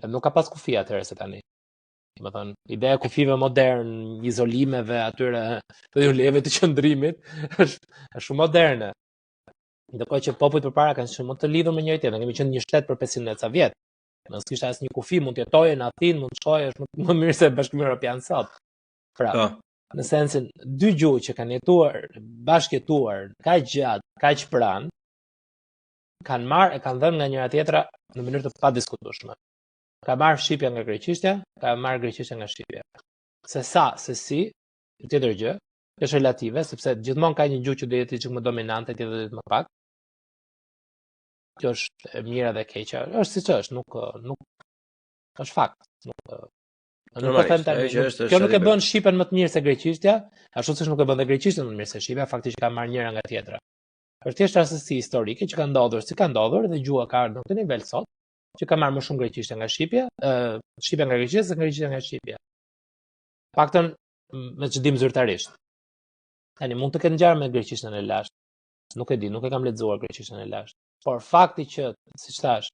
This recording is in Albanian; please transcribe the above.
Nuk ka pas kufi atëherë se tani. Më thënë, ideja e kufive modern, izolimeve, atyre të leve të qëndrimit, është shumë moderne. Ndërkohë që popujt përpara kanë shumë të lidhur me njëri tjetrin, kemi qenë një shtet për 500 ca vjet. Nëse kishte asnjë kufi, mund të jetoje në Athinë, mund të shkoje, është më mirë se Bashkimi Evropian sot. Pra, në sensin, dy gjuhë që kanë jetuar, bashkëjetuar, kaq gjatë, kaq pranë, kanë dhënë nga njëra tjetra në mënyrë të padiskutueshme. Ka marrë shqipja nga greqishtja, ka marrë greqishtja nga shqipja. Se si, tjetër gjë, është relative, sepse gjithmonë ka një gjuhë që do jetë çik më dominante, tjetër do jetë më pak. Kjo është e mira dhe e keqja. Është siç është, nuk është fakt. Kjo nuk e bën shqipen më të mirë se greqishtja, ashtu siç nuk e bën dhe greqishtën më të mirë se shqipja, faktikisht ka marrë njëra nga tjetra. Është thjesht rastësi historike që ka ndodhur, si ka ndodhur dhe gjuha ka ardhur në këtë nivel sot, që ka marrë më shumë greqishtja nga shqipja, shqipja nga greqishtja se greqishtja nga shqipja. Paktën me çdim zyrtarisht. Tani mund të ketë ngjarë me greqishtën e lashtë. Nuk e di, nuk e kam lexuar greqishtën e lashtë. Por fakti që, siç thash,